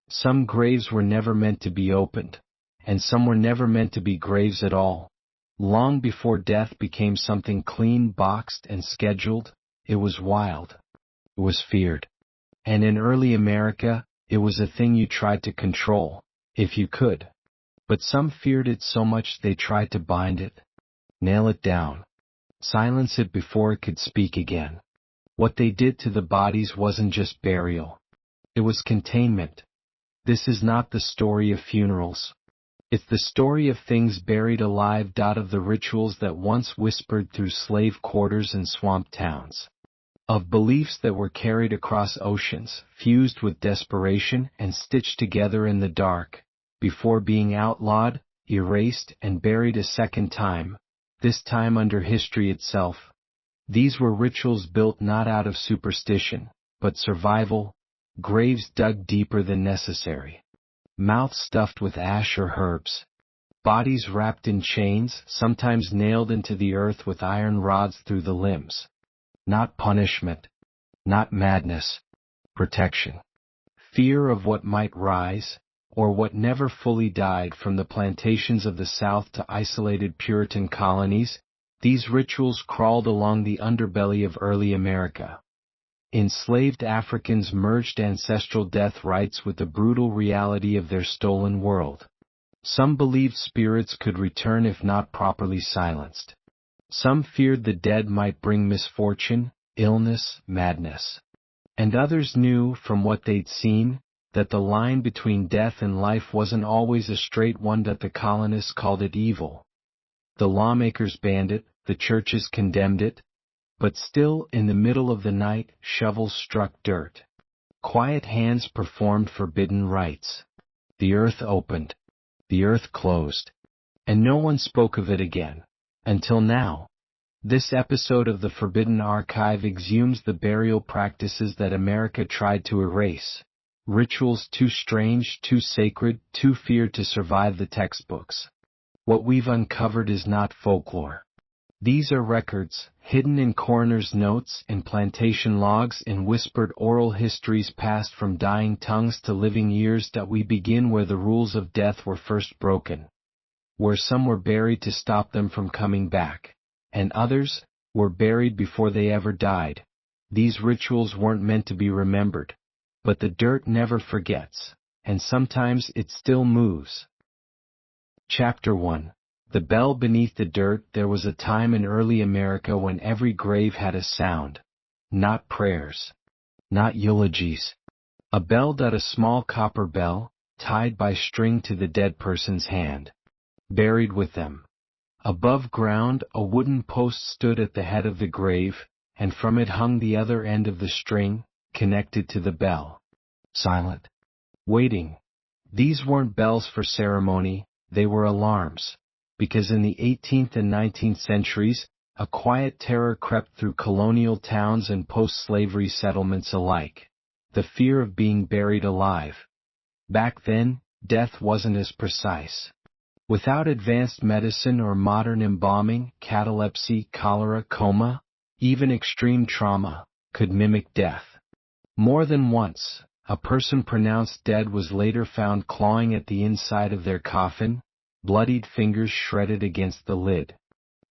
Some graves were never meant to be opened, and some were never meant to be graves at all. Long before death became something clean, boxed, and scheduled, it was wild. It was feared. And in early America, it was a thing you tried to control, if you could. But some feared it so much they tried to bind it, nail it down, silence it before it could speak again. What they did to the bodies wasn't just burial. It was containment. This is not the story of funerals. It's the story of things buried alive. Of the rituals that once whispered through slave quarters and swamp towns. Of beliefs that were carried across oceans, fused with desperation and stitched together in the dark, before being outlawed, erased, and buried a second time, this time under history itself. These were rituals built not out of superstition, but survival, graves dug deeper than necessary, mouths stuffed with ash or herbs, bodies wrapped in chains, sometimes nailed into the earth with iron rods through the limbs. Not punishment, not madness, protection. Fear of what might rise, or what never fully died. From the plantations of the South to isolated Puritan colonies, these rituals crawled along the underbelly of early America. Enslaved Africans merged ancestral death rites with the brutal reality of their stolen world. Some believed spirits could return if not properly silenced. Some feared the dead might bring misfortune, illness, madness. And others knew, from what they'd seen, that the line between death and life wasn't always a straight one. That the colonists called it evil. The lawmakers banned it, the churches condemned it. But still, in the middle of the night, shovels struck dirt. Quiet hands performed forbidden rites. The earth opened. The earth closed. And no one spoke of it again. Until now. This episode of the Forbidden Archive exhumes the burial practices that America tried to erase. Rituals too strange, too sacred, too feared to survive the textbooks. What we've uncovered is not folklore. These are records, hidden in coroner's notes, in plantation logs, in whispered oral histories passed from dying tongues to living ears. That we begin where the rules of death were first broken. Where some were buried to stop them from coming back. And others were buried before they ever died. These rituals weren't meant to be remembered. But the dirt never forgets, and sometimes it still moves. Chapter 1. The Bell Beneath the Dirt. There was a time in early America when every grave had a sound. Not prayers. Not eulogies. A bell. A small copper bell, tied by string to the dead person's hand. Buried with them. Above ground, a wooden post stood at the head of the grave, and from it hung the other end of the string, connected to the bell. Silent. Waiting. These weren't bells for ceremony, they were alarms. Because in the 18th and 19th centuries, a quiet terror crept through colonial towns and post-slavery settlements alike. The fear of being buried alive. Back then, death wasn't as precise. Without advanced medicine or modern embalming, catalepsy, cholera, coma, even extreme trauma, could mimic death. More than once, a person pronounced dead was later found clawing at the inside of their coffin, bloodied fingers shredded against the lid.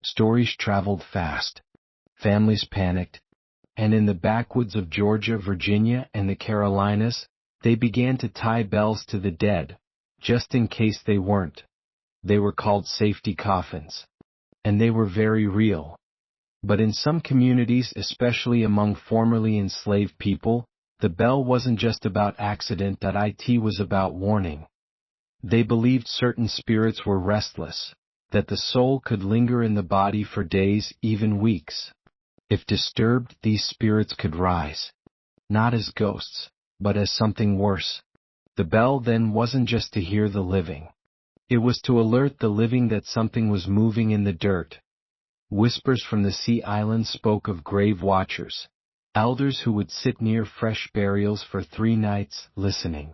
Stories traveled fast. Families panicked. And in the backwoods of Georgia, Virginia, and the Carolinas, they began to tie bells to the dead, just in case they weren't. They were called safety coffins. And they were very real. But in some communities, especially among formerly enslaved people, the bell wasn't just about accident. It was about warning. They believed certain spirits were restless, that the soul could linger in the body for days, even weeks. If disturbed, these spirits could rise. Not as ghosts, but as something worse. The bell then wasn't just to hear the living. It was to alert the living that something was moving in the dirt. Whispers from the sea islands spoke of grave watchers, elders who would sit near fresh burials for 3 nights, listening.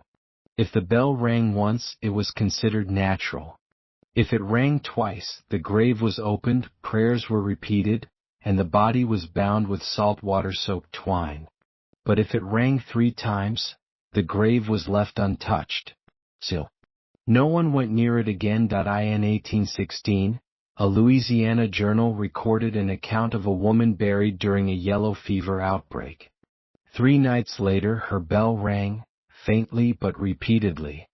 If the bell rang once, it was considered natural. If it rang twice, the grave was opened, prayers were repeated, and the body was bound with salt water-soaked twine. But if it rang 3 times, The grave was left untouched. Still, no one went near it again. In 1816, a Louisiana journal recorded an account of a woman buried during a yellow fever outbreak. 3 nights later her bell rang, faintly but repeatedly.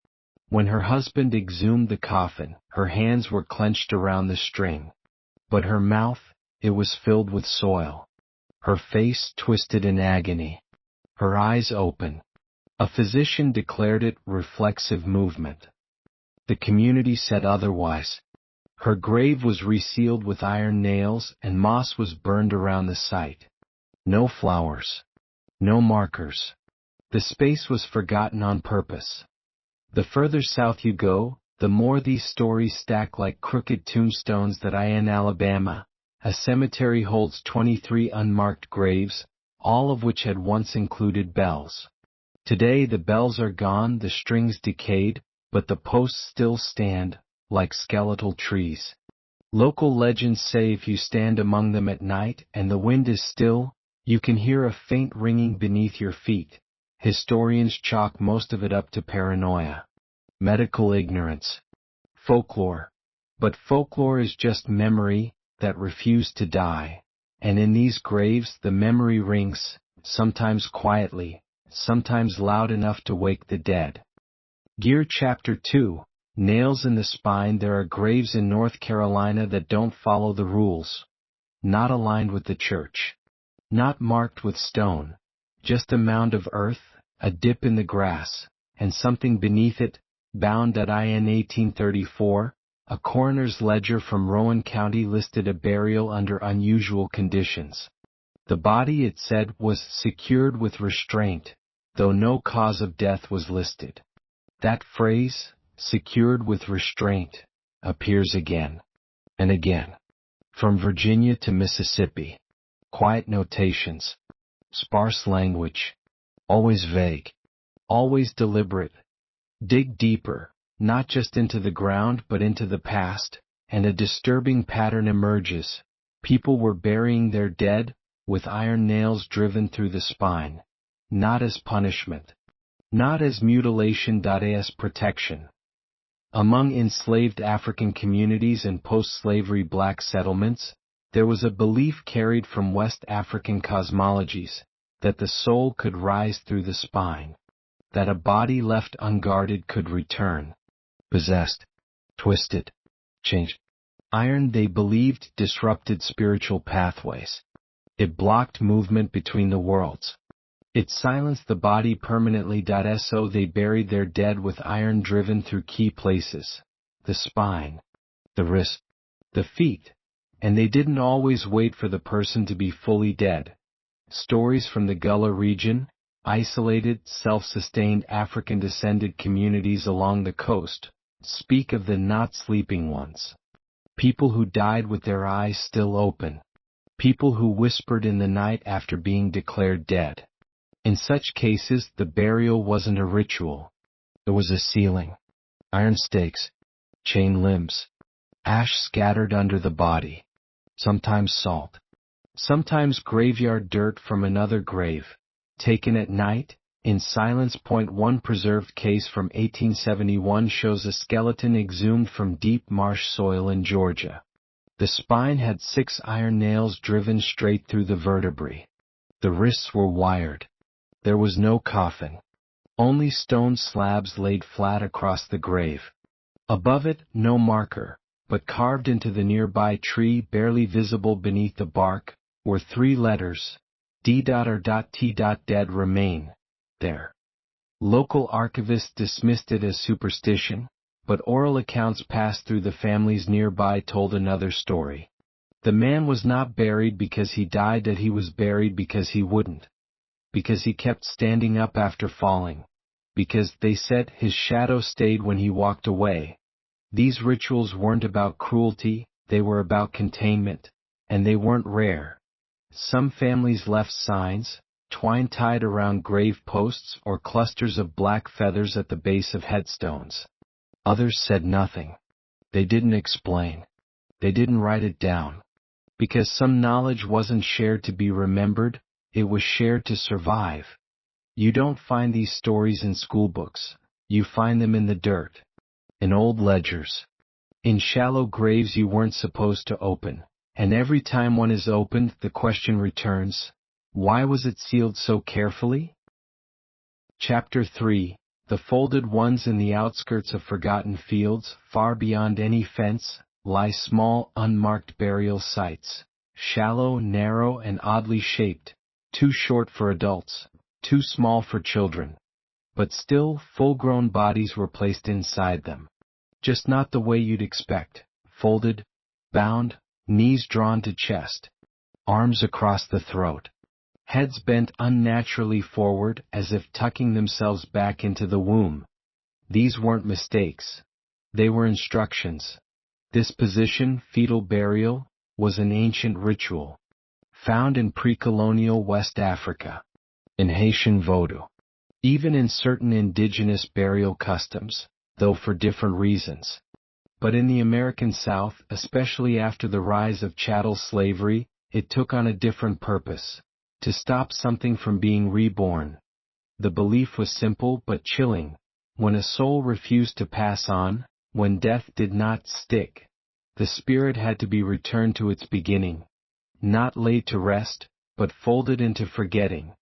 When her husband exhumed the coffin, her hands were clenched around the string. But her mouth, it was filled with soil. Her face twisted in agony. Her eyes open. A physician declared it reflexive movement. The community said otherwise. Her grave was resealed with iron nails and moss was burned around the site. No flowers. No markers. The space was forgotten on purpose. The further south you go, the more these stories stack like crooked tombstones. In Alabama, a cemetery holds 23 unmarked graves, all of which had once included bells. Today the bells are gone, the strings decayed, but the posts still stand, like skeletal trees. Local legends say if you stand among them at night and the wind is still, you can hear a faint ringing beneath your feet. Historians chalk most of it up to paranoia. Medical ignorance. Folklore. But folklore is just memory that refused to die. And in these graves the memory rings, sometimes quietly, sometimes loud enough to wake the dead. Gear Chapter 2, Nails in the Spine. There are graves in North Carolina that don't follow the rules. Not aligned with the church. Not marked with stone. Just a mound of earth, a dip in the grass, and something beneath it, bound. In 1834, a coroner's ledger from Rowan County listed a burial under unusual conditions. The body, it said, was secured with restraint, though no cause of death was listed. That phrase, secured with restraint, appears again and again. From Virginia to Mississippi. Quiet notations. Sparse language. Always vague. Always deliberate. Dig deeper, not just into the ground but into the past, and a disturbing pattern emerges. People were burying their dead, with iron nails driven through the spine. Not as punishment. Not as mutilation. As protection. Among enslaved African communities and post-slavery black settlements, there was a belief carried from West African cosmologies, that the soul could rise through the spine. That a body left unguarded could return. Possessed. Twisted. Changed. Iron, they believed, disrupted spiritual pathways. It blocked movement between the worlds. It silenced the body permanently. So they buried their dead with iron driven through key places. The spine. The wrist. The feet. And they didn't always wait for the person to be fully dead. Stories from the Gullah region, isolated, self-sustained African-descended communities along the coast, speak of the not sleeping ones. People who died with their eyes still open. People who whispered in the night after being declared dead. In such cases, the burial wasn't a ritual. There was a ceiling. Iron stakes. Chain limbs. Ash scattered under the body. Sometimes salt. Sometimes graveyard dirt from another grave. Taken at night, in silence. One preserved case from 1871 shows a skeleton exhumed from deep marsh soil in Georgia. The spine had 6 iron nails driven straight through the vertebrae. The wrists were wired. There was no coffin. Only stone slabs laid flat across the grave. Above it, no marker, but carved into the nearby tree, barely visible beneath the bark, were 3 letters, D.R.T. Dead remain. There. Local archivists dismissed it as superstition, but oral accounts passed through the families nearby told another story. The man was not buried because he died, that he was buried because he wouldn't. Because he kept standing up after falling. Because, they said, his shadow stayed when he walked away. These rituals weren't about cruelty, they were about containment, and they weren't rare. Some families left signs, twine tied around grave posts or clusters of black feathers at the base of headstones. Others said nothing. They didn't explain. They didn't write it down. Because some knowledge wasn't shared to be remembered, it was shared to survive. You don't find these stories in schoolbooks. You find them in the dirt, in old ledgers, in shallow graves you weren't supposed to open. And every time one is opened, the question returns, why was it sealed so carefully? Chapter 3. The folded ones in the outskirts of forgotten fields, far beyond any fence, lie small, unmarked burial sites, shallow, narrow, and oddly shaped, too short for adults, too small for children. But still, full-grown bodies were placed inside them. Just not the way you'd expect, folded, bound, knees drawn to chest, arms across the throat, heads bent unnaturally forward as if tucking themselves back into the womb. These weren't mistakes. They were instructions. This position, fetal burial, was an ancient ritual, found in pre-colonial West Africa, in Haitian voodoo, even in certain indigenous burial customs, though for different reasons. But in the American South, especially after the rise of chattel slavery, it took on a different purpose: to stop something from being reborn. The belief was simple but chilling. When a soul refused to pass on, when death did not stick, the spirit had to be returned to its beginning, not laid to rest, but folded into forgetting.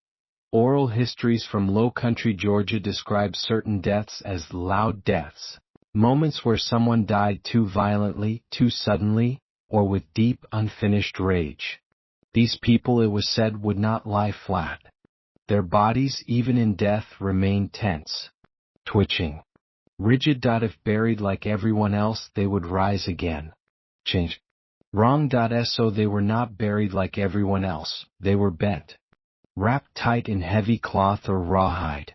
Oral histories from low-country Georgia describe certain deaths as loud deaths, moments where someone died too violently, too suddenly, or with deep, unfinished rage. These people, it was said, would not lie flat. Their bodies, even in death, remained tense, twitching, rigid. If buried like everyone else, they would rise again. Change. Wrong. So they were not buried like everyone else, they were bent, wrapped tight in heavy cloth or rawhide,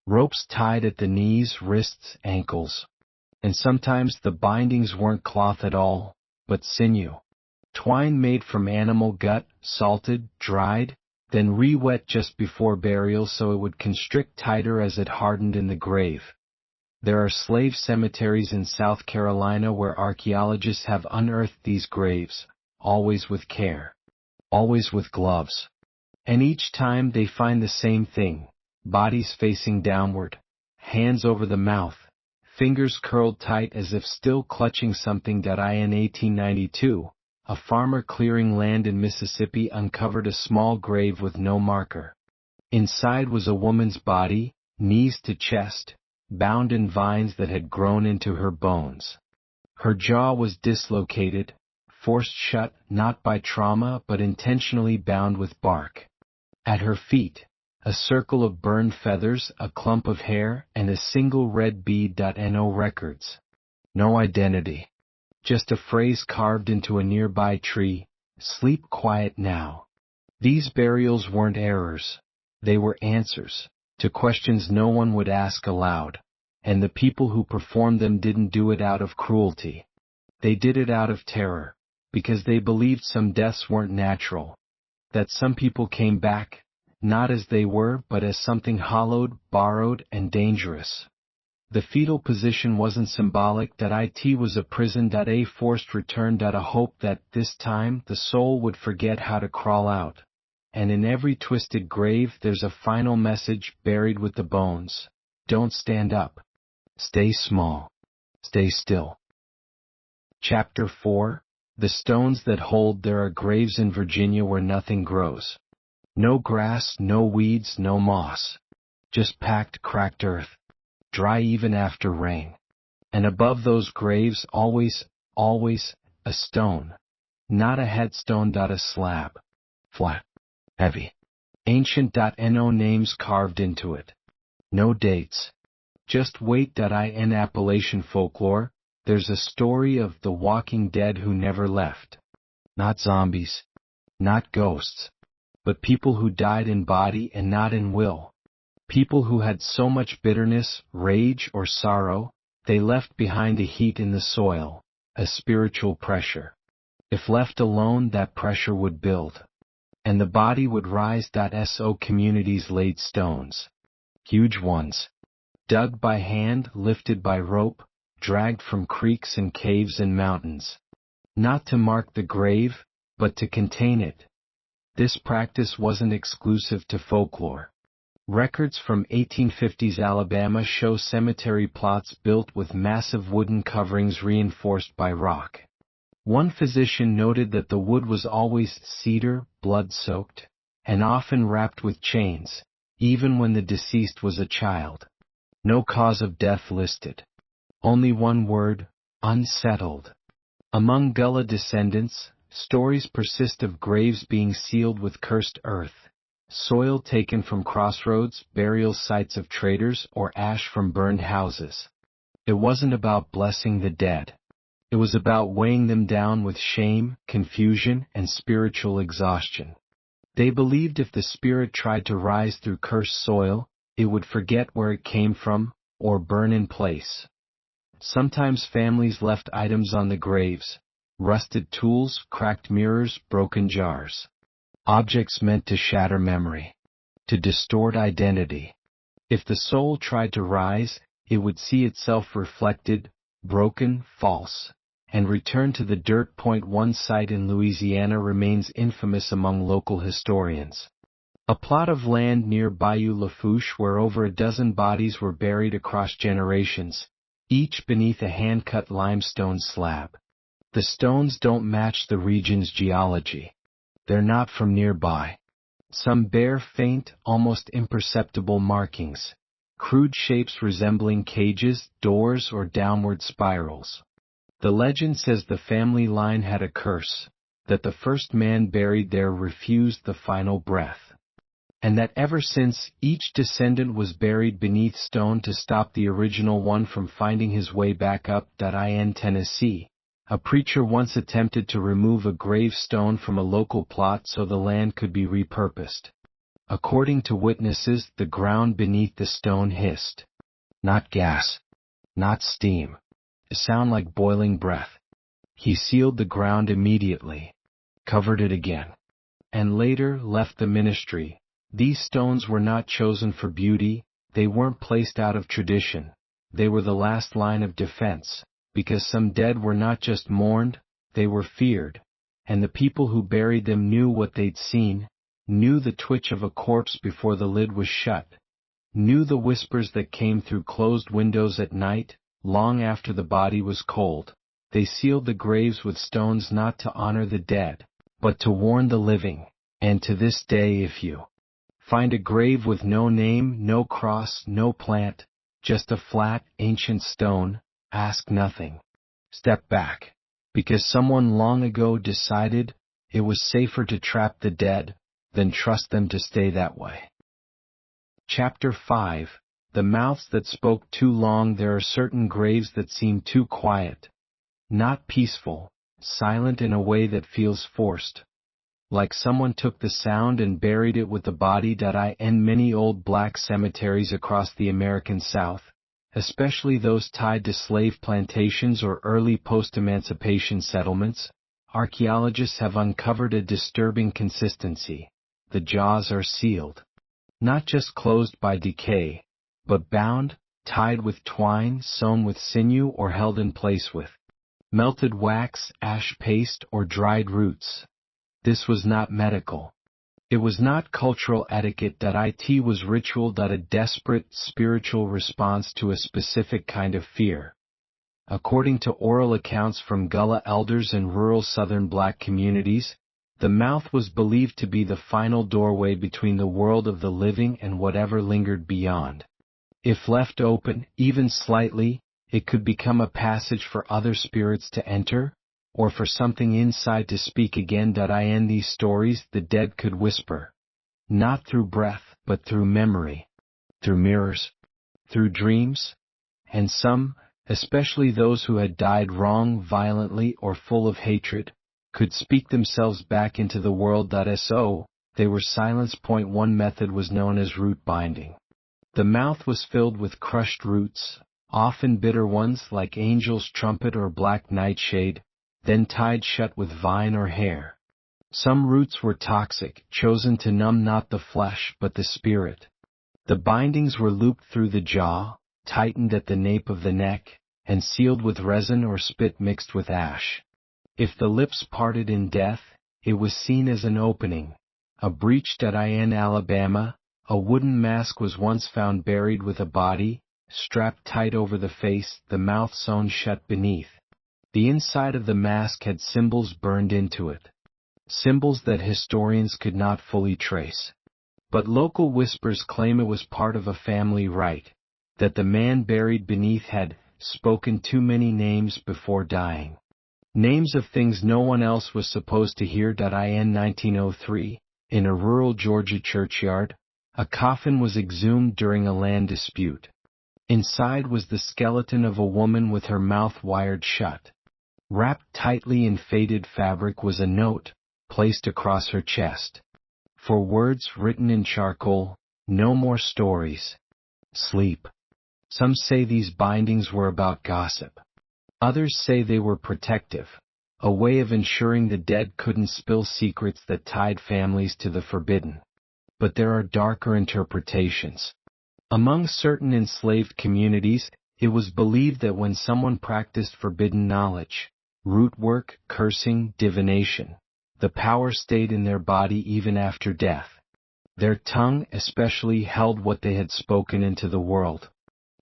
ropes tied at the knees, wrists, ankles. And sometimes the bindings weren't cloth at all, but sinew. Twine made from animal gut, salted, dried, then re-wet just before burial so it would constrict tighter as it hardened in the grave. There are slave cemeteries in South Carolina where archaeologists have unearthed these graves, always with care, always with gloves. And each time they find the same thing: bodies facing downward, hands over the mouth, fingers curled tight as if still clutching something. In 1892, a farmer clearing land in Mississippi uncovered a small grave with no marker. Inside was a woman's body, knees to chest, bound in vines that had grown into her bones. Her jaw was dislocated, forced shut not by trauma but intentionally bound with bark. At her feet, a circle of burned feathers, a clump of hair, and a single red bead. No records. No identity. Just a phrase carved into a nearby tree: sleep quiet now. These burials weren't errors. They were answers to questions no one would ask aloud. And the people who performed them didn't do it out of cruelty. They did it out of terror, because they believed some deaths weren't natural, that some people came back, not as they were but as something hollowed, borrowed, and dangerous. The fetal position wasn't symbolic. It was a prison. A forced return. A hope that this time the soul would forget how to crawl out. And in every twisted grave there's a final message buried with the bones: don't stand up. Stay small. Stay still. Chapter 4. The stones that hold. There are graves in Virginia where nothing grows. No grass, no weeds, no moss. Just packed, cracked earth, dry even after rain. And above those graves always, always, a stone. Not a headstone. A slab. Flat. Heavy. Ancient. No names carved into it. No dates. Just wait. In Appalachian folklore, there's a story of the walking dead who never left. Not zombies. Not ghosts. But people who died in body and not in will. People who had so much bitterness, rage, or sorrow, they left behind a heat in the soil, a spiritual pressure. If left alone, that pressure would build, and the body would rise. So communities laid stones. Huge ones. Dug by hand, lifted by rope, dragged from creeks and caves and mountains. Not to mark the grave, but to contain it. This practice wasn't exclusive to folklore. Records from 1850s Alabama show cemetery plots built with massive wooden coverings reinforced by rock. One physician noted that the wood was always cedar, blood-soaked, and often wrapped with chains, even when the deceased was a child. No cause of death listed. Only one word: unsettled. Among Gullah descendants, stories persist of graves being sealed with cursed earth, soil taken from crossroads, burial sites of traders, or ash from burned houses. It wasn't about blessing the dead. It was about weighing them down with shame, confusion, and spiritual exhaustion. They believed if the spirit tried to rise through cursed soil, it would forget where it came from, or burn in place. Sometimes families left items on the graves: rusted tools, cracked mirrors, broken jars. Objects meant to shatter memory, to distort identity. If the soul tried to rise, it would see itself reflected, broken, false, and return to the dirt. One site in Louisiana remains infamous among local historians. A plot of land near Bayou Lafourche where over a dozen bodies were buried across generations, each beneath a hand-cut limestone slab. The stones don't match the region's geology. They're not from nearby. Some bear faint, almost imperceptible markings, crude shapes resembling cages, doors, or downward spirals. The legend says the family line had a curse, that the first man buried there refused the final breath, and that ever since, each descendant was buried beneath stone to stop the original one from finding his way back up. In Tennessee, a preacher once attempted to remove a gravestone from a local plot so the land could be repurposed. According to witnesses, the ground beneath the stone hissed. Not gas, not steam. A sound like boiling breath. He sealed the ground immediately, covered it again, and later left the ministry. These stones were not chosen for beauty, they weren't placed out of tradition. They were the last line of defense, because some dead were not just mourned, they were feared, and the people who buried them knew what they'd seen, knew the twitch of a corpse before the lid was shut, knew the whispers that came through closed windows at night, long after the body was cold. They sealed the graves with stones not to honor the dead, but to warn the living. And to this day, if you find a grave with no name, no cross, no plant, just a flat, ancient stone, ask nothing. Step back, because someone long ago decided it was safer to trap the dead than trust them to stay that way. Chapter 5. The mouths that spoke too long. There are certain graves that seem too quiet, not peaceful, silent in a way that feels forced. Like someone took the sound and buried it with the body. In many old black cemeteries across the American South, especially those tied to slave plantations or early post-emancipation settlements, archaeologists have uncovered a disturbing consistency. The jaws are sealed. Not just closed by decay, but bound, tied with twine, sewn with sinew, or held in place with melted wax, ash paste, or dried roots. This was not medical. It was not cultural etiquette. It was ritual. A desperate, spiritual response to a specific kind of fear. According to oral accounts from Gullah elders in rural southern black communities, the mouth was believed to be the final doorway between the world of the living and whatever lingered beyond. If left open, even slightly, it could become a passage for other spirits to enter, or for something inside to speak again. In these stories, the dead could whisper, not through breath, but through memory, through mirrors, through dreams, and some, especially those who had died wrong, violently, or full of hatred, could speak themselves back into the world. So, they were silenced. One method was known as root binding. The mouth was filled with crushed roots, often bitter ones like angel's trumpet or black nightshade, then tied shut with vine or hair. Some roots were toxic, chosen to numb not the flesh but the spirit. The bindings were looped through the jaw, tightened at the nape of the neck, and sealed with resin or spit mixed with ash. If the lips parted in death, it was seen as an opening, a breach. In Alabama, A wooden mask was once found buried with a body, strapped tight over the face, the mouth sewn shut beneath. The inside of the mask had symbols burned into it. Symbols that historians could not fully trace. But local whispers claim it was part of a family rite, that the man buried beneath had spoken too many names before dying. Names of things no one else was supposed to hear. In 1903, in a rural Georgia churchyard, a coffin was exhumed during a land dispute. Inside was the skeleton of a woman with her mouth wired shut. Wrapped tightly in faded fabric was a note, placed across her chest. For words written in charcoal, no more stories. Sleep. Some say these bindings were about gossip. Others say they were protective, a way of ensuring the dead couldn't spill secrets that tied families to the forbidden. But there are darker interpretations. Among certain enslaved communities, it was believed that when someone practiced forbidden knowledge, root work, cursing, divination, the power stayed in their body even after death. Their tongue especially held what they had spoken into the world.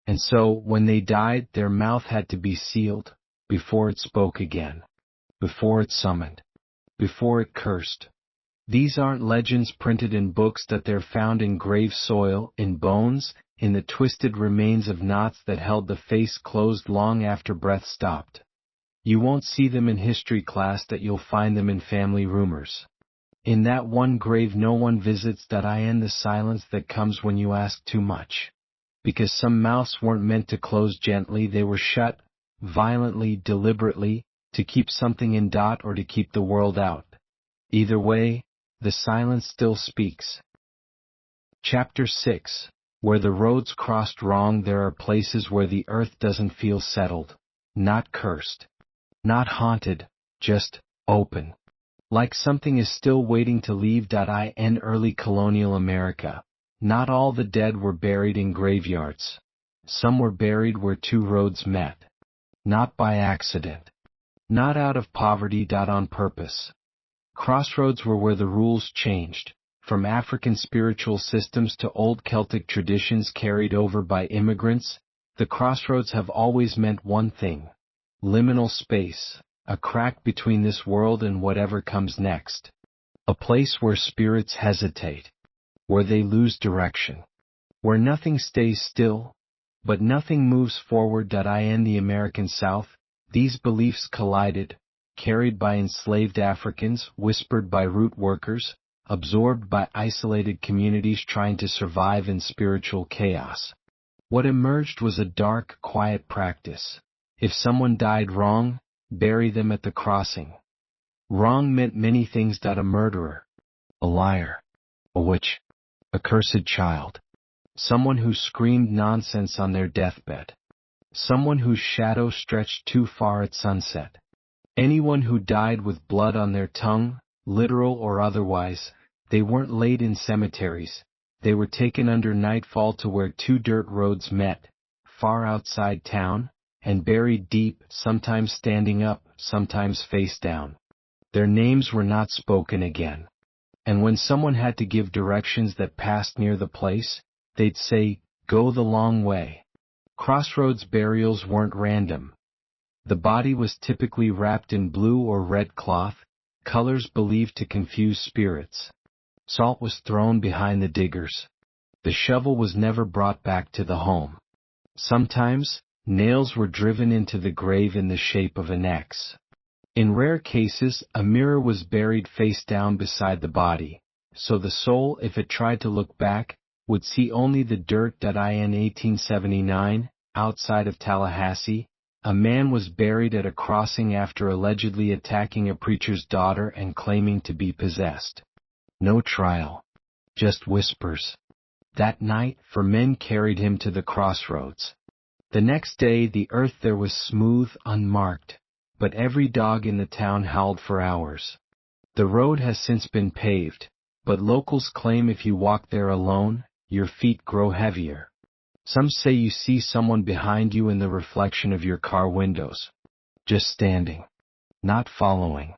And so, when they died, their mouth had to be sealed, before it spoke again, before it summoned, before it cursed. These aren't legends printed in books, that they're found in grave soil, in bones, in the twisted remains of knots that held the face closed long after breath stopped. You won't see them in history class, that you'll find them in family rumors. In that one grave no one visits. In the silence that comes when you ask too much. Because some mouths weren't meant to close gently, they were shut, violently, deliberately, to keep something in. Or to keep the world out. Either way, the silence still speaks. Chapter 6. Where the roads crossed wrong. There are places where the earth doesn't feel settled, not cursed, not haunted, just open. Like something is still waiting to leave. In early colonial America, not all the dead were buried in graveyards. Some were buried where two roads met. Not by accident. Not out of poverty. On purpose. Crossroads were where the rules changed, from African spiritual systems to old Celtic traditions carried over by immigrants. The crossroads have always meant one thing: liminal space, a crack between this world and whatever comes next. A place where spirits hesitate, where they lose direction, where nothing stays still, but nothing moves forward. In the American South, these beliefs collided, carried by enslaved Africans, whispered by root workers, absorbed by isolated communities trying to survive in spiritual chaos. What emerged was a dark, quiet practice. If someone died wrong, bury them at the crossing. Wrong meant many things. A murderer, a liar, a witch, a cursed child, someone who screamed nonsense on their deathbed, someone whose shadow stretched too far at sunset. Anyone who died with blood on their tongue, literal or otherwise. They weren't laid in cemeteries. They were taken under nightfall to where two dirt roads met, far outside town, and buried deep, sometimes standing up, sometimes face down. Their names were not spoken again. And when someone had to give directions that passed near the place, they'd say, "Go the long way." Crossroads burials weren't random. The body was typically wrapped in blue or red cloth, colors believed to confuse spirits. Salt was thrown behind the diggers. The shovel was never brought back to the home. Sometimes, nails were driven into the grave in the shape of an X. In rare cases, a mirror was buried face down beside the body, so the soul, if it tried to look back, would see only the dirt. In 1879, outside of Tallahassee, a man was buried at a crossing after allegedly attacking a preacher's daughter and claiming to be possessed. No trial. Just whispers. That night, 4 men carried him to the crossroads. The next day, the earth there was smooth, unmarked, but every dog in the town howled for hours. The road has since been paved, but locals claim if you walk there alone, your feet grow heavier. Some say you see someone behind you in the reflection of your car windows. Just standing. Not following.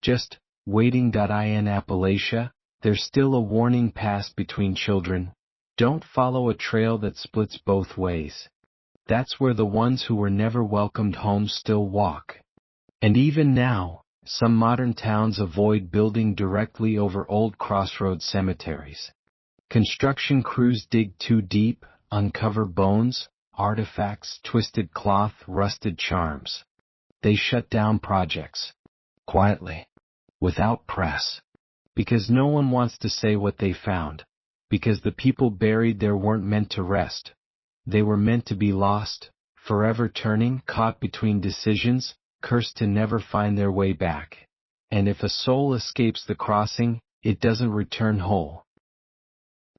Just waiting. In Appalachia, there's still a warning passed between children: Don't follow a trail that splits both ways. That's where the ones who were never welcomed home still walk. And even now, some modern towns avoid building directly over old crossroad cemeteries. Construction crews dig too deep, uncover bones, artifacts, twisted cloth, rusted charms. They shut down projects. Quietly. Without press. Because no one wants to say what they found. Because the people buried there weren't meant to rest. They were meant to be lost, forever turning, caught between decisions, cursed to never find their way back. And if a soul escapes the crossing, it doesn't return whole.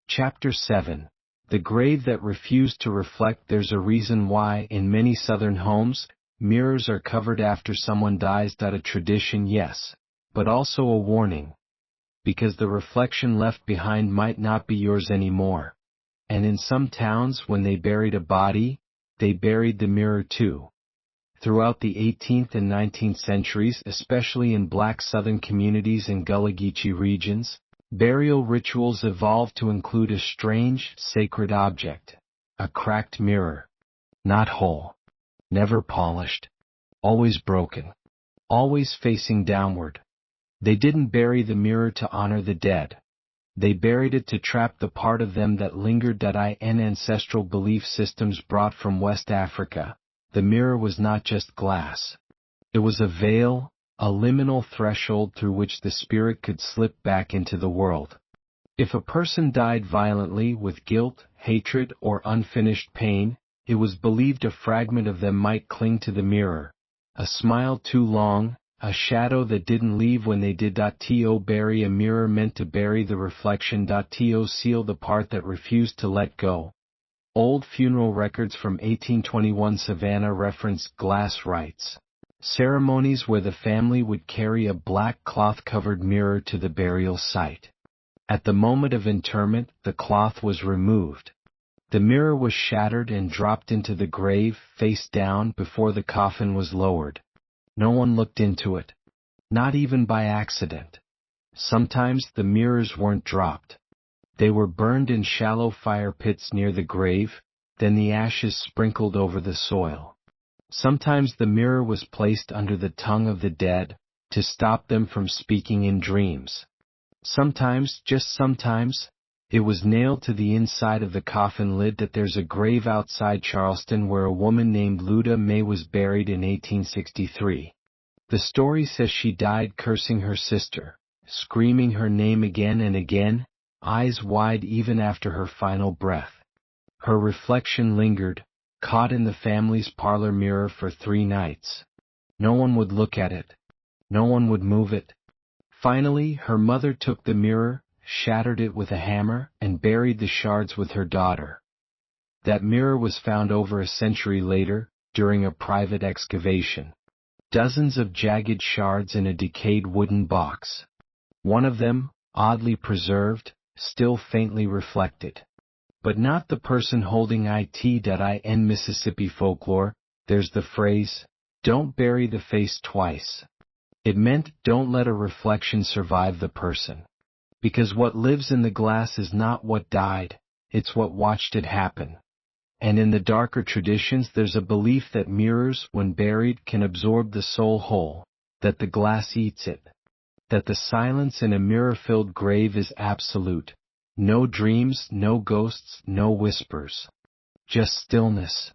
Chapter 7. The grave that refused to reflect. There's a reason why, in many southern homes, mirrors are covered after someone dies. A tradition, yes, but also a warning. Because the reflection left behind might not be yours anymore. And in some towns, when they buried a body, they buried the mirror too. Throughout the 18th and 19th centuries, especially in black southern communities and Gullah Geechee regions, burial rituals evolved to include a strange, sacred object, a cracked mirror. Not whole. Never polished. Always broken. Always facing downward. They didn't bury the mirror to honor the dead. They buried it to trap the part of them that lingered. In ancestral belief systems brought from West Africa, the mirror was not just glass. It was a veil, a liminal threshold through which the spirit could slip back into the world. If a person died violently with guilt, hatred, or unfinished pain, it was believed a fragment of them might cling to the mirror. A smile too long, a shadow that didn't leave when they did. To bury a mirror meant to bury the reflection. To seal the part that refused to let go. Old funeral records from 1821 Savannah referenced glass rites. Ceremonies where the family would carry a black cloth-covered mirror to the burial site. At the moment of interment, the cloth was removed. The mirror was shattered and dropped into the grave, face down, before the coffin was lowered. No one looked into it. Not even by accident. Sometimes the mirrors weren't dropped. They were burned in shallow fire pits near the grave, then the ashes sprinkled over the soil. Sometimes the mirror was placed under the tongue of the dead, to stop them from speaking in dreams. Sometimes, just sometimes, it was nailed to the inside of the coffin lid. There's a grave outside Charleston where a woman named Luda May was buried in 1863. The story says she died cursing her sister, screaming her name again and again, eyes wide even after her final breath. Her reflection lingered, caught in the family's parlor mirror for 3 nights. No one would look at it. No one would move it. Finally, her mother took the mirror, shattered it with a hammer, and buried the shards with her daughter. That mirror was found over a century later, during a private excavation. Dozens of jagged shards in a decayed wooden box. One of them, oddly preserved, still faintly reflected. But not the person holding it. In Mississippi folklore, there's the phrase, "Don't bury the face twice." It meant don't let a reflection survive the person. Because what lives in the glass is not what died, it's what watched it happen. And in the darker traditions there's a belief that mirrors, when buried, can absorb the soul whole, that the glass eats it. That the silence in a mirror-filled grave is absolute. No dreams, no ghosts, no whispers. Just stillness.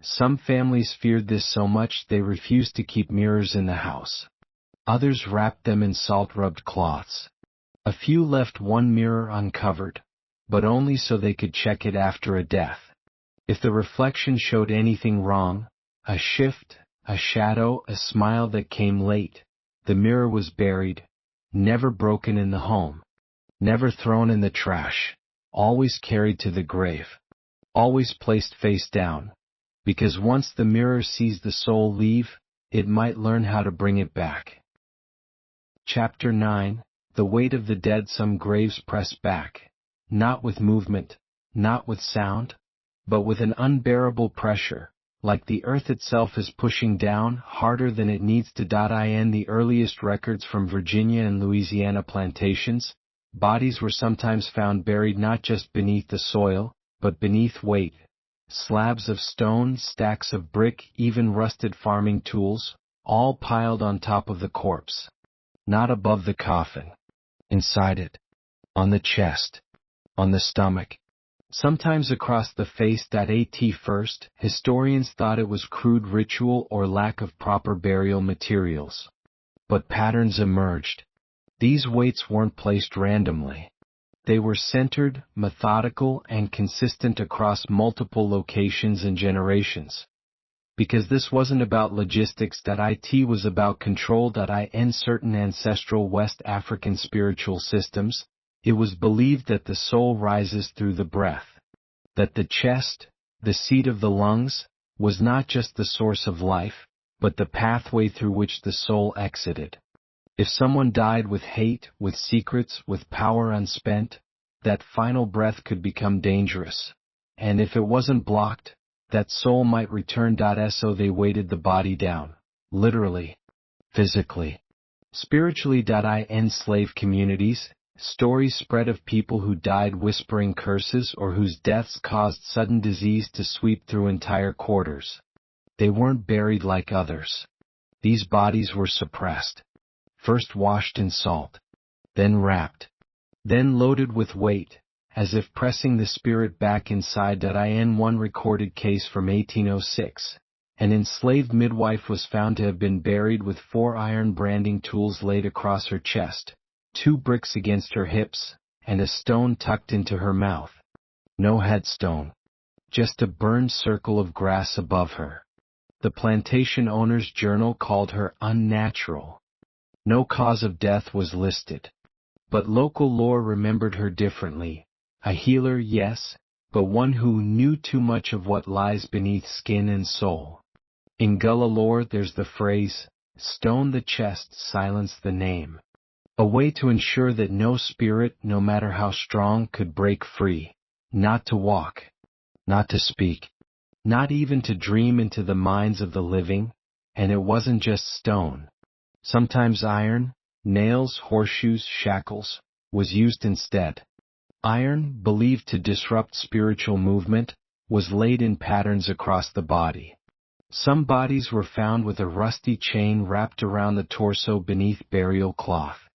Some families feared this so much they refused to keep mirrors in the house. Others wrapped them in salt-rubbed cloths. A few left one mirror uncovered, but only so they could check it after a death. If the reflection showed anything wrong, a shift, a shadow, a smile that came late, the mirror was buried, never broken in the home, never thrown in the trash, always carried to the grave, always placed face down, because once the mirror sees the soul leave, it might learn how to bring it back. Chapter 9. The weight of the dead. Some graves press back, not with movement, not with sound, but with an unbearable pressure, like the earth itself is pushing down, harder than it needs to. In the earliest records from Virginia and Louisiana plantations, Bodies were sometimes found buried not just beneath the soil, but beneath weight. Slabs of stone, stacks of brick, even rusted farming tools, all piled on top of the corpse. Not above the coffin. Inside it. On the chest. On the stomach. Sometimes across the face. At first, historians thought it was crude ritual or lack of proper burial materials. But patterns emerged. These weights weren't placed randomly. They were centered, methodical, and consistent across multiple locations and generations. Because this wasn't about logistics. It was about control. In certain ancestral West African spiritual systems, it was believed that the soul rises through the breath. That the chest, the seat of the lungs, was not just the source of life, but the pathway through which the soul exited. If someone died with hate, with secrets, with power unspent, that final breath could become dangerous. And if it wasn't blocked, that soul might return. So they weighted the body down. Literally. Physically. Spiritually. In slave communities, stories spread of people who died whispering curses or whose deaths caused sudden disease to sweep through entire quarters. They weren't buried like others. These bodies were suppressed. First washed in salt. Then wrapped. Then loaded with weight, as if pressing the spirit back inside. In one recorded case from 1806, an enslaved midwife was found to have been buried with 4 iron branding tools laid across her chest, 2 bricks against her hips, and a stone tucked into her mouth. No headstone. Just a burned circle of grass above her. The plantation owner's journal called her unnatural. No cause of death was listed. But local lore remembered her differently. A healer, yes, but one who knew too much of what lies beneath skin and soul. In Gullah lore there's the phrase, "Stone the chest, silence the name." A way to ensure that no spirit, no matter how strong, could break free. Not to walk. Not to speak. Not even to dream into the minds of the living. And it wasn't just stone. Sometimes iron, nails, horseshoes, shackles, was used instead. Iron, believed to disrupt spiritual movement, was laid in patterns across the body. Some bodies were found with a rusty chain wrapped around the torso beneath burial cloth.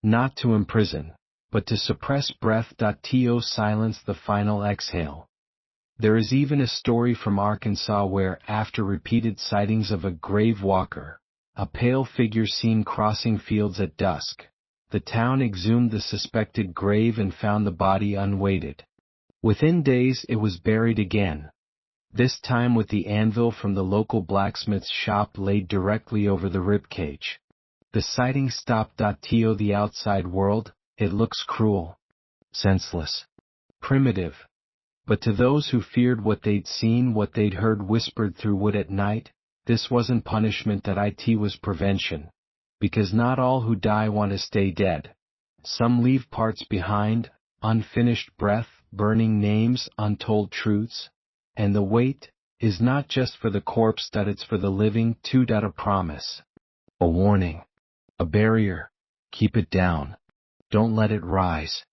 Not to imprison, but to suppress breath. To silence the final exhale. There is even a story from Arkansas where, after repeated sightings of a grave walker, a pale figure seen crossing fields at dusk, the town exhumed the suspected grave and found the body unweighted. Within days it was buried again. This time with the anvil from the local blacksmith's shop laid directly over the ribcage. The sighting stopped. To the outside world, it looks cruel, senseless, primitive. But to those who feared what they'd seen, what they'd heard whispered through wood at night, this wasn't punishment. It was prevention. Because not all who die want to stay dead. Some leave parts behind, unfinished breath, burning names, untold truths. And the weight is not just for the corpse. It's for the living too. A promise. A warning. A barrier. Keep it down. Don't let it rise.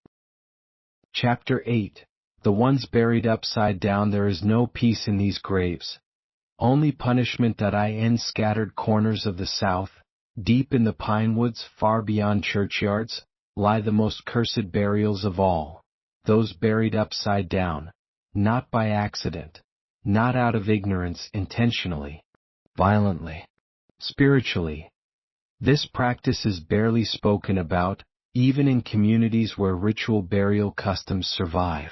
Chapter 8. The ones buried upside down. There is no peace in these graves. Only punishment. In scattered corners of the South, deep in the pine woods, far beyond churchyards, lie the most cursed burials of all. Those buried upside down. Not by accident. Not out of ignorance, intentionally. Violently. Spiritually. This practice is barely spoken about, even in communities where ritual burial customs survive.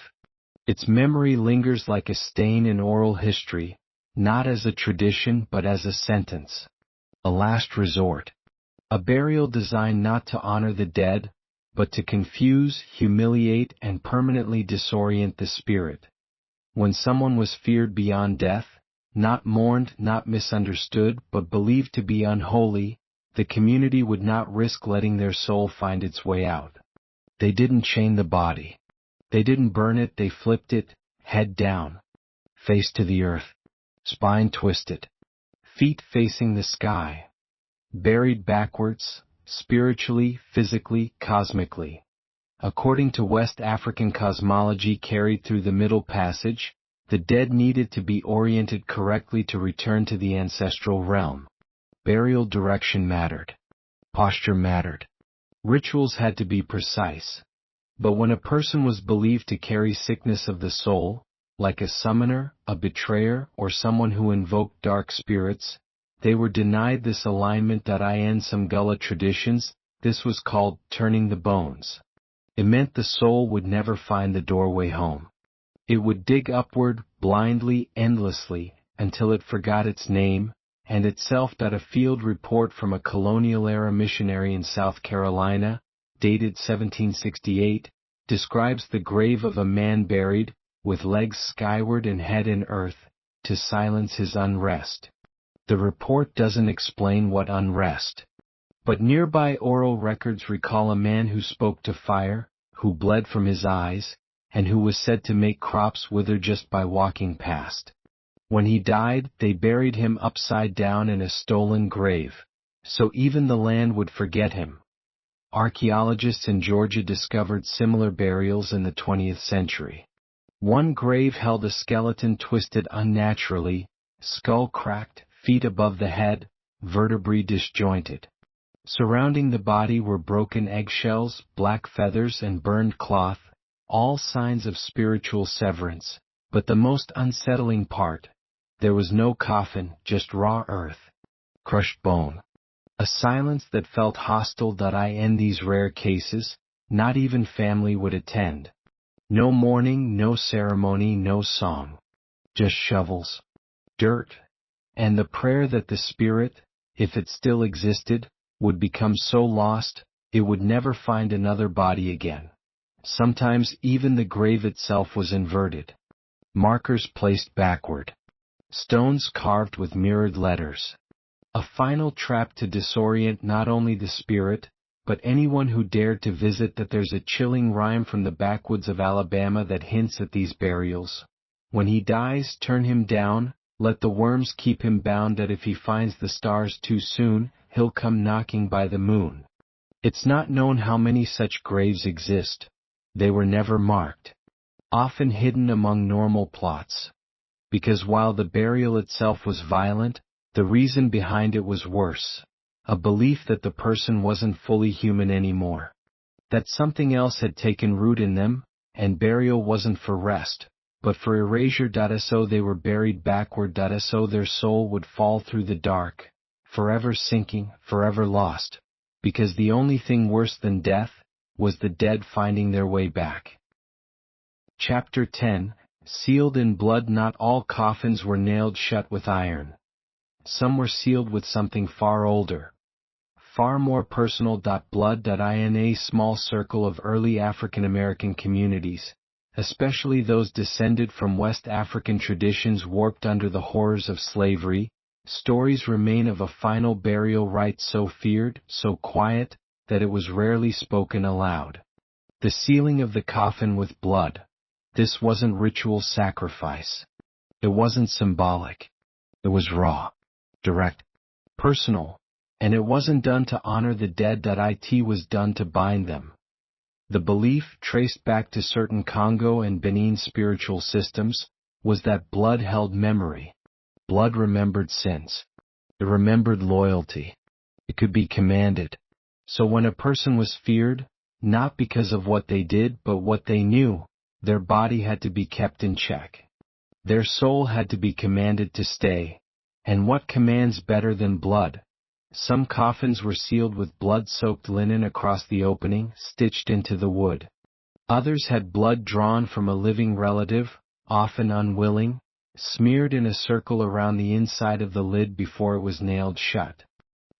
Its memory lingers like a stain in oral history, not as a tradition but as a sentence. A last resort. A burial designed not to honor the dead, but to confuse, humiliate, and permanently disorient the spirit. When someone was feared beyond death, not mourned, not misunderstood, but believed to be unholy, the community would not risk letting their soul find its way out. They didn't chain the body. They didn't burn it, they flipped it, head down, face to the earth, spine twisted, feet facing the sky, buried backwards, spiritually, physically, cosmically. According to West African cosmology carried through the Middle Passage, the dead needed to be oriented correctly to return to the ancestral realm. Burial direction mattered. Posture mattered. Rituals had to be precise. But when a person was believed to carry sickness of the soul, like a summoner, a betrayer, or someone who invoked dark spirits, they were denied this alignment. In some Gullah traditions, this was called turning the bones. It meant the soul would never find the doorway home. It would dig upward, blindly, endlessly, until it forgot its name and itself. A field report from a colonial-era missionary in South Carolina, dated 1768, describes the grave of a man buried, with legs skyward and head in earth, to silence his unrest. The report doesn't explain what unrest. But nearby oral records recall a man who spoke to fire, who bled from his eyes, and who was said to make crops wither just by walking past. When he died, they buried him upside down in a stolen grave, so even the land would forget him. Archaeologists in Georgia discovered similar burials in the 20th century. One grave held a skeleton twisted unnaturally, skull cracked, feet above the head, vertebrae disjointed. Surrounding the body were broken eggshells, black feathers, and burned cloth, all signs of spiritual severance. But the most unsettling part, there was no coffin, just raw earth, crushed bone. A silence that felt hostile. In these rare cases, not even family would attend. No mourning, no ceremony, no song. Just shovels, dirt, and the prayer that the spirit, if it still existed, would become so lost, it would never find another body again. Sometimes even the grave itself was inverted. Markers placed backward. Stones carved with mirrored letters. A final trap to disorient not only the spirit, but anyone who dared to visit. There's a chilling rhyme from the backwoods of Alabama that hints at these burials. When he dies, turn him down, let the worms keep him bound. If he finds the stars too soon, he'll come knocking by the moon. It's not known how many such graves exist. They were never marked. Often hidden among normal plots. Because while the burial itself was violent, the reason behind it was worse. A belief that the person wasn't fully human anymore. That something else had taken root in them, and burial wasn't for rest, but for erasure. So they were buried backward. So their soul would fall through the dark, forever sinking, forever lost. Because the only thing worse than death was the dead finding their way back. Chapter 10, Sealed in Blood. Not all coffins were nailed shut with iron. Some were sealed with something far older, far more personal. Blood. In a small circle of early African American communities, especially those descended from West African traditions warped under the horrors of slavery, stories remain of a final burial rite so feared, so quiet, that it was rarely spoken aloud. The sealing of the coffin with blood. This wasn't ritual sacrifice. It wasn't symbolic. It was raw, direct, personal, and it wasn't done to honor the dead. It was done to bind them. The belief, traced back to certain Congo and Benin spiritual systems, was that blood held memory. Blood remembered sins. It remembered loyalty. It could be commanded. So when a person was feared, not because of what they did but what they knew, their body had to be kept in check. Their soul had to be commanded to stay. And what commands better than blood? Some coffins were sealed with blood-soaked linen across the opening, stitched into the wood. Others had blood drawn from a living relative, often unwilling, smeared in a circle around the inside of the lid before it was nailed shut.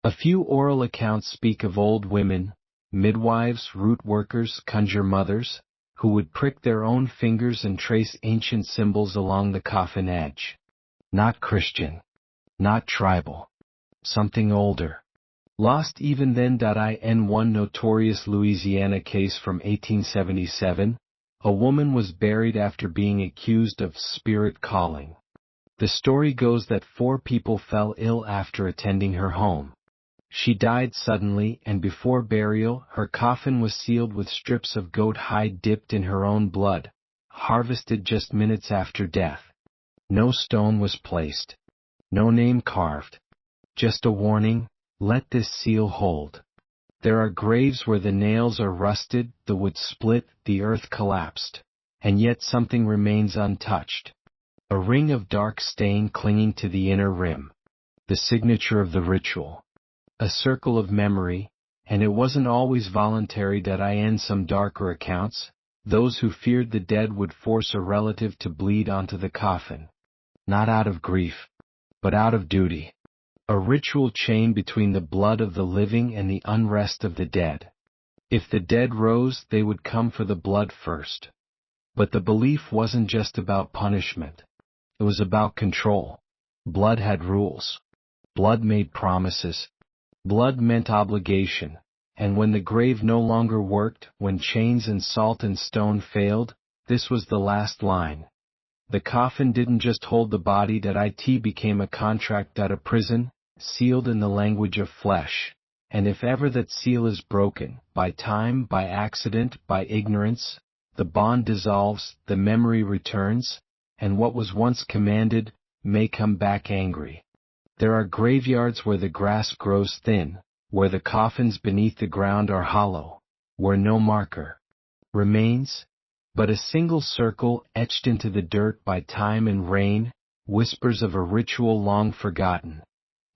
A few oral accounts speak of old women, midwives, root workers, conjure mothers, who would prick their own fingers and trace ancient symbols along the coffin edge. Not Christian. Not tribal. Something older. Lost even then. In one notorious Louisiana case from 1877, a woman was buried after being accused of spirit calling. The story goes that 4 people fell ill after attending her home. She died suddenly, and before burial, her coffin was sealed with strips of goat hide dipped in her own blood, harvested just minutes after death. No stone was placed. No name carved. Just a warning, let this seal hold. There are graves where the nails are rusted, the wood split, the earth collapsed. And yet something remains untouched. A ring of dark stain clinging to the inner rim. The signature of the ritual. A circle of memory, and it wasn't always voluntary. In some darker accounts, those who feared the dead would force a relative to bleed onto the coffin. Not out of grief, but out of duty. A ritual chain between the blood of the living and the unrest of the dead. If the dead rose, they would come for the blood first. But the belief wasn't just about punishment. It was about control. Blood had rules. Blood made promises. Blood meant obligation. And when the grave no longer worked, when chains and salt and stone failed, this was the last line. The coffin didn't just hold the body. It became a contract. A prison, sealed in the language of flesh. And if ever that seal is broken, by time, by accident, by ignorance, the bond dissolves, the memory returns, and what was once commanded may come back angry. There are graveyards where the grass grows thin, where the coffins beneath the ground are hollow, where no marker remains, but a single circle etched into the dirt by time and rain, whispers of a ritual long forgotten.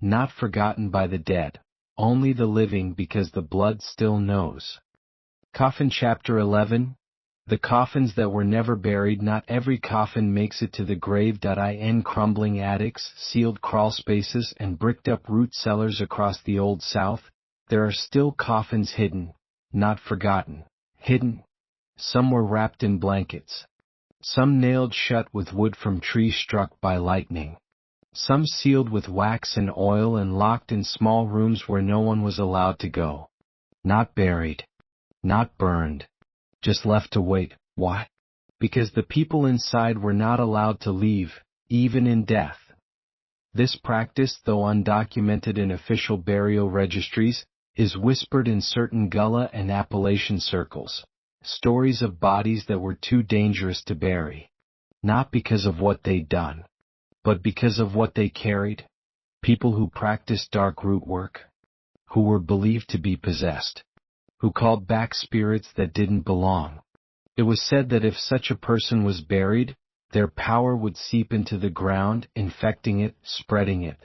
Not forgotten by the dead, only the living, because the blood still knows. Coffin Chapter 11. The coffins that were never buried. Not every coffin makes it to the grave. In crumbling attics, sealed crawlspaces, and bricked-up root cellars across the Old South, there are still coffins hidden, not forgotten, hidden. Some were wrapped in blankets. Some nailed shut with wood from trees struck by lightning. Some sealed with wax and oil and locked in small rooms where no one was allowed to go. Not buried. Not burned. Just left to wait. Why? Because the people inside were not allowed to leave, even in death. This practice, though undocumented in official burial registries, is whispered in certain Gullah and Appalachian circles. Stories of bodies that were too dangerous to bury. Not because of what they'd done, but because of what they carried. People who practiced dark root work, who were believed to be possessed, who called back spirits that didn't belong. It was said that if such a person was buried, their power would seep into the ground, infecting it, spreading it.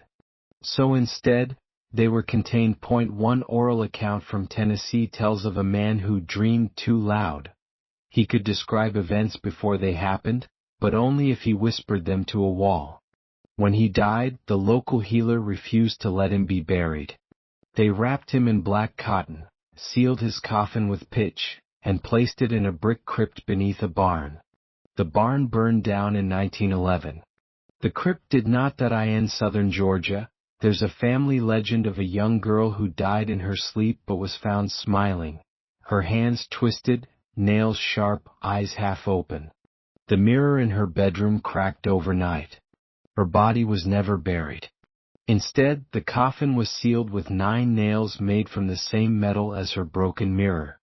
So instead, they were contained. One oral account from Tennessee tells of a man who dreamed too loud. He could describe events before they happened, but only if he whispered them to a wall. When he died, the local healer refused to let him be buried. They wrapped him in black cotton, sealed his coffin with pitch, and placed it in a brick crypt beneath a barn. The barn burned down in 1911. The crypt did not. In southern Georgia, there's a family legend of a young girl who died in her sleep but was found smiling, her hands twisted, nails sharp, eyes half open. The mirror in her bedroom cracked overnight. Her body was never buried. Instead, the coffin was sealed with 9 nails made from the same metal as her broken mirror.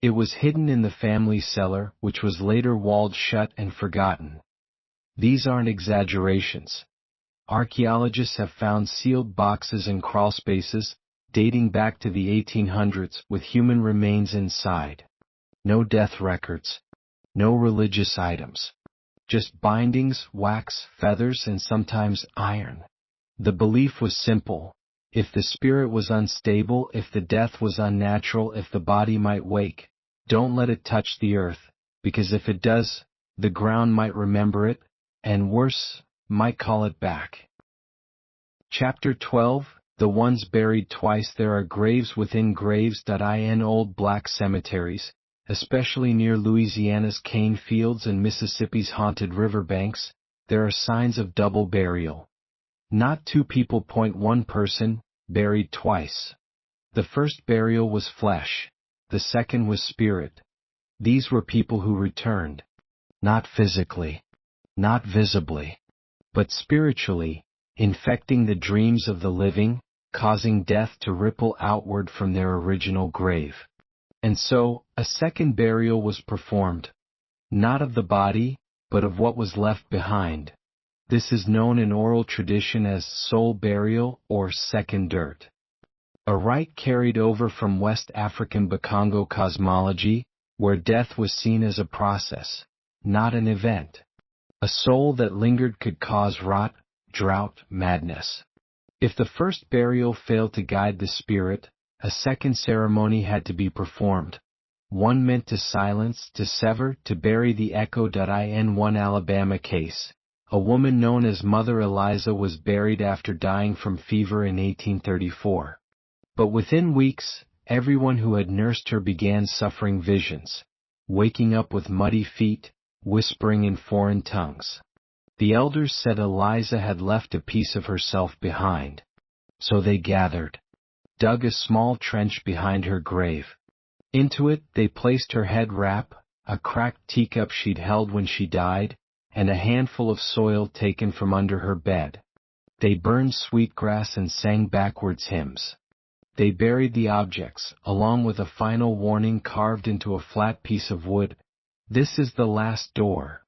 It was hidden in the family cellar, which was later walled shut and forgotten. These aren't exaggerations. Archaeologists have found sealed boxes and crawlspaces, dating back to the 1800s, with human remains inside. No death records. No religious items. Just bindings, wax, feathers, and sometimes iron. The belief was simple. If the spirit was unstable, if the death was unnatural, if the body might wake, don't let it touch the earth, because if it does, the ground might remember it, and worse, might call it back. Chapter 12. The ones buried twice. There are graves within graves. In old black cemeteries, especially near Louisiana's cane fields and Mississippi's haunted riverbanks, there are signs of double burial. Not 2 people. One person, buried twice. The first burial was flesh. The second was spirit. These were people who returned. Not physically. Not visibly. But spiritually, infecting the dreams of the living, causing death to ripple outward from their original grave. And so, a second burial was performed, not of the body, but of what was left behind. This is known in oral tradition as soul burial or second dirt. A rite carried over from West African Bakongo cosmology, where death was seen as a process, not an event. A soul that lingered could cause rot, drought, madness. If the first burial failed to guide the spirit, a second ceremony had to be performed. One meant to silence, to sever, to bury the echo. In one Alabama case, a woman known as Mother Eliza was buried after dying from fever in 1834. But within weeks, everyone who had nursed her began suffering visions, waking up with muddy feet, whispering in foreign tongues. The elders said Eliza had left a piece of herself behind. So they gathered, dug a small trench behind her grave. Into it they placed her head wrap, a cracked teacup she'd held when she died, and a handful of soil taken from under her bed. They burned sweetgrass and sang backwards hymns. They buried the objects, along with a final warning carved into a flat piece of wood: "This is the last door."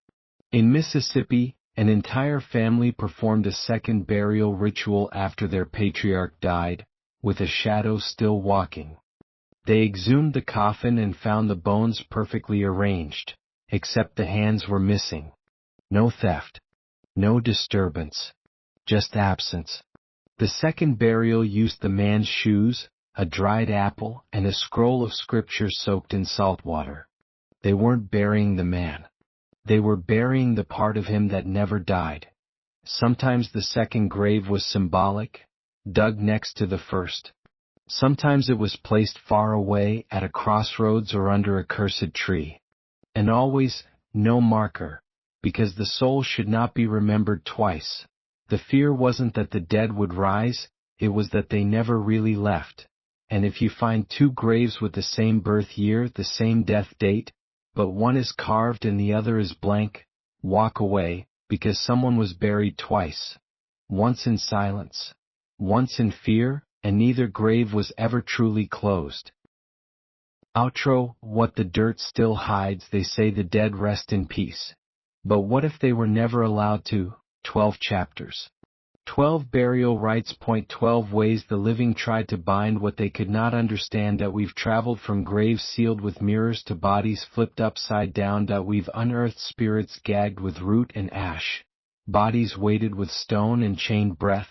In Mississippi, an entire family performed a second burial ritual after their patriarch died, with a shadow still walking. They exhumed the coffin and found the bones perfectly arranged, except the hands were missing. No theft, no disturbance, just absence. The second burial used the man's shoes, a dried apple, and a scroll of scripture soaked in salt water. They weren't burying the man. They were burying the part of him that never died. Sometimes the second grave was symbolic, dug next to the first. Sometimes it was placed far away at a crossroads or under a cursed tree. And always, no marker, because the soul should not be remembered twice. The fear wasn't that the dead would rise, it was that they never really left. And if you find two graves with the same birth year, the same death date, but one is carved and the other is blank, walk away, because someone was buried twice. Once in silence, once in fear, and neither grave was ever truly closed. Outro: what the dirt still hides, they say the dead rest in peace. But what if they were never allowed to? 12 chapters. 12 burial rites. 12 ways the living tried to bind what they could not understand. That we've traveled from graves sealed with mirrors to bodies flipped upside down. That we've unearthed spirits gagged with root and ash, bodies weighted with stone and chained breath,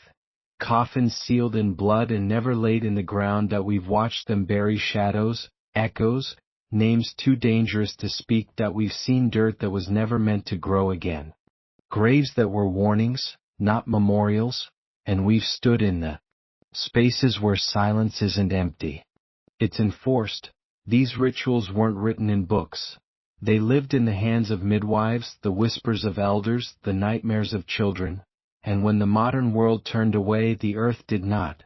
coffins sealed in blood and never laid in the ground. That we've watched them bury shadows, echoes, names too dangerous to speak. That we've seen dirt that was never meant to grow again. Graves that were warnings, not memorials, and we've stood in the spaces where silence isn't empty. It's enforced. These rituals weren't written in books. They lived in the hands of midwives, the whispers of elders, the nightmares of children. And when the modern world turned away, the earth did not.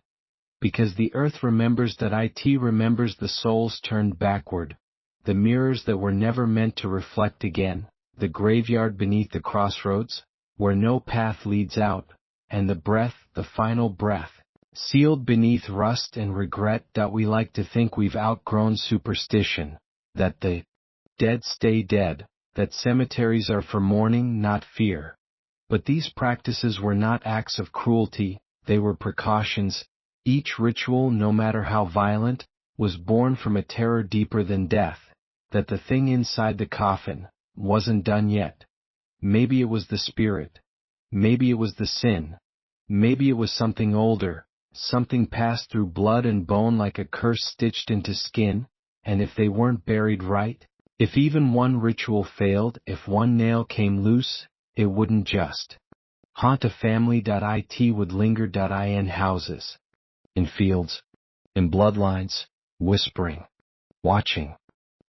Because the earth remembers that it remembers the souls turned backward, the mirrors that were never meant to reflect again, the graveyard beneath the crossroads, where no path leads out, and the breath, the final breath, sealed beneath rust and regret. That we like to think we've outgrown superstition, that the dead stay dead, that cemeteries are for mourning, not fear. But these practices were not acts of cruelty, they were precautions. Each ritual, no matter how violent, was born from a terror deeper than death, that the thing inside the coffin wasn't done yet. Maybe it was the spirit. Maybe it was the sin. Maybe it was something older, something passed through blood and bone like a curse stitched into skin. And if they weren't buried right, if even one ritual failed, if one nail came loose, it wouldn't just haunt a family. It would linger. In houses, in fields, in bloodlines, whispering, watching,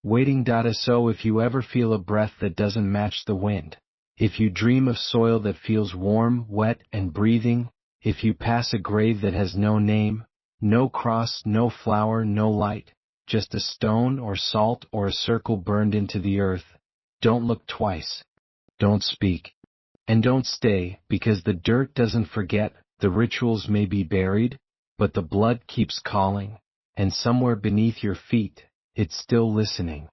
waiting. So if you ever feel a breath that doesn't match the wind, if you dream of soil that feels warm, wet, and breathing, if you pass a grave that has no name, no cross, no flower, no light, just a stone or salt or a circle burned into the earth, don't look twice. Don't speak. And don't stay, because the dirt doesn't forget. The rituals may be buried, but the blood keeps calling, and somewhere beneath your feet, it's still listening.